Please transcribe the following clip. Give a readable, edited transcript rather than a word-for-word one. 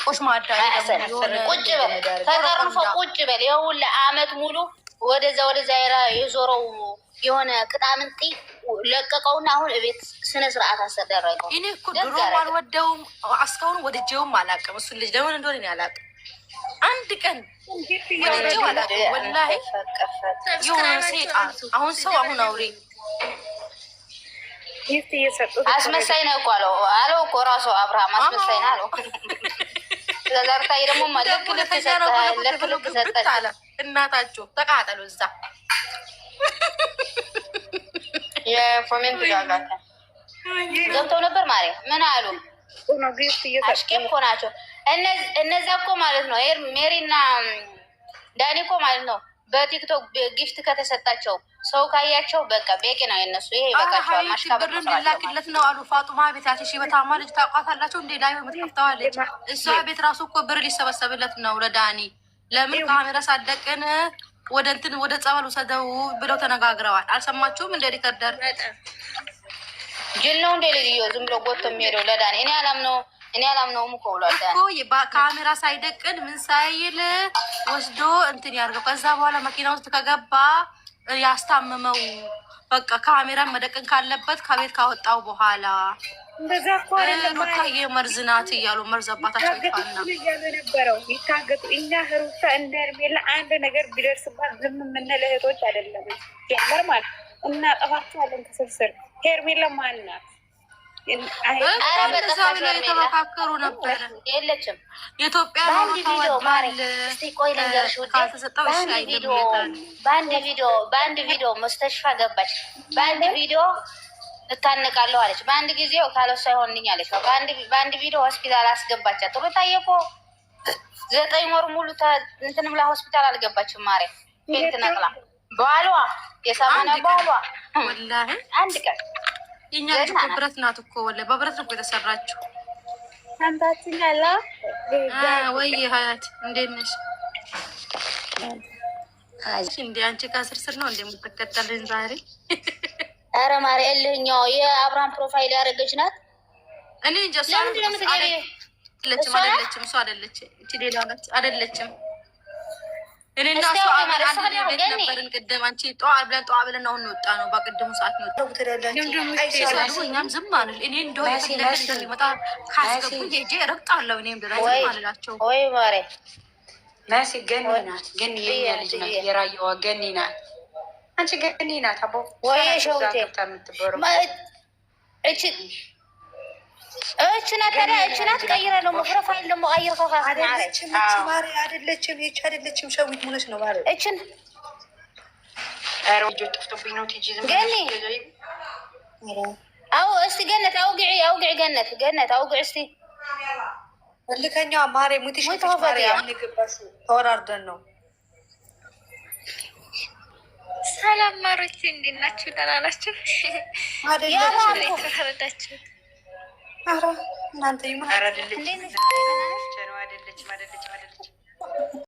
ቆሽ ማዳይ ቁጭ በል ተቀርፎ ቁጭ በል ይኸውልህ አመት ሙሉ ወደዛ የዞረው የሆነ ቅጣምንጢ ለቀቀውና አሁን እቤት ስነ ስርዓት አስተደረገው። እኔ እኮ ድሮ አልወደውም እስካሁን ወድጄውም አላውቅም። እሱ ልጅ ለምን እንደሆነ እኔ አላውቅም። አንድ ቀን ወድጄው አላውቅም ወላሂ። የሆነ ሴጣን አሁን ሰው አሁን አውሬ አስመሳይ ነው እኮ አለው እኮ ራሱ አብርሃም አስመሳይ ነው አለው። ለዛርታይ ደግሞ ልክ ሰጠች አለ። እናታችሁ ተቃጠሉ እዛ የኮሜንት ጋጋታ ገብተው ነበር ማለት ምን አሉ? አሽቄም እኮ ናቸው እነዛ እኮ ማለት ነው። ሜሪና ዳኒ እኮ ማለት ነው። በቲክቶክ ጊፍት ከተሰጣቸው ሰው ካያቸው በቃ በቂ ነው የነሱ። ይሄ ይበቃቸዋል። ማሽካበት ላኪለት ነው አሉ። ፋጡማ ቤታቸው ሽበታማ ልጅ ታውቃታላችሁ እንዴ? ላይ የምትከፍተዋለች እሷ ቤት ራሱ እኮ ብር ሊሰበሰብለት ነው ለዳኒ። ለምን ካሜራ ሳደቅን ወደ ጸበል ውሰደው ብለው ተነጋግረዋል። አልሰማችሁም? እንደ ሪከርደር ጅል ነው እንደ ልጅዮ ዝም ብሎ ጎቶ የሚሄደው ለዳኒ። እኔ አላምነውም እኮ ብሏል እኮ ካሜራ ሳይደቅን ምን ሳይል ወስዶ እንትን ያርገው። ከዛ በኋላ መኪና ውስጥ ከገባ ያስታምመው። በቃ ካሜራን መደቅን ካለበት ከቤት ካወጣው በኋላ እንደዛ እኮ ሩታዬ መርዝ ናት እያሉ መርዝ አባታቸው ይፋልና ነበረው ይታገጡ። እኛ ሩታ እንደ ሄርሜላ አንድ ነገር ቢደርስባት ዝም የምንል እህቶች አይደለም። ጀመር ማለት እናጠፋቸዋለን ከስርስር። ሄርሜላ ማን ናት? እንደዛ ብለው የተመካከሩ ነበረ። የለችም የኢትዮጵያ ካልተሰጠው በአንድ ቪዲዮ መስተሽፋ ገባች። በአንድ ቪዲዮ እታነቃለሁ አለች። በአንድ ጊዜው ካለሱ አይሆንልኝ አለች። በአንድ ቪዲዮ ሆስፒታል አስገባቻት። ሩታዬ እኮ 9 ወር ሙሉ እንትን ብላ ሆስፒታል አልገባችም። ማርያም ፌንት ነቅላ ባሏ የሳሙና ባሏ ወላሂ አንድ ቀን የኛ ልጅ እኮ ብረት ናት እኮ ወላሂ በብረት ነው የተሰራችው። አንታችኛላ ወይ ሀያት እንዴት ነሽ? እንደ አንቺ ከስርስር ነው እንደምትከተልን ዛሬ ኧረ ማርያም እልህኛው የአብርሃም ፕሮፋይል ያደረገች ናት። እኔ እንጃ እሷ አይደለችም። እሷ አይደለችም። እቺ ሌላ ናት አይደለችም። እኔና እሷ አንድ ቤት ነበርን ቅድም። አንቺ ጠዋ ብለን አሁን ወጣ ነው በቅድሙ ሰዓት ነው ወጣው። እኛም ዝም አንል። እኔ እንደው የፈለገ እንደሚመጣ ካስገቡ ሄጄ እረግጣለሁ። እኔም ድረስ ዝም አልላቸው። ወይ ማርያም ናሲ ገኒ ናት። ገኒ የኛ ልጅ ናት። የራየዋ ገኒ ናት። አንቺ ገኒ ናት። አቦ ወይ ሾውቴ እቺ ናት ታዲያ እቺ ናት። ቀይራለሁ ፕሮፋይል ደግሞ ቀይርከው አይደለችም። ይቺ አይደለችም። ሸዊት ሙነሽ ነው ማለት እቺን አሮ ልጅ ጥፍጥብኝ ነው ትጂ ዝም ገኒ አው እስቲ ገነት አውግዒ ገነት አውግዒ እስቲ ልከኛ ማሬ ሙትሽ ማሬ ያንገባሽ ተወራርደን ነው። ሰላም ማሮች እንዴት ናችሁ? ደህና ናችሁ? አይደለችም። ኧረ እናንተ ይማር አይደለችም።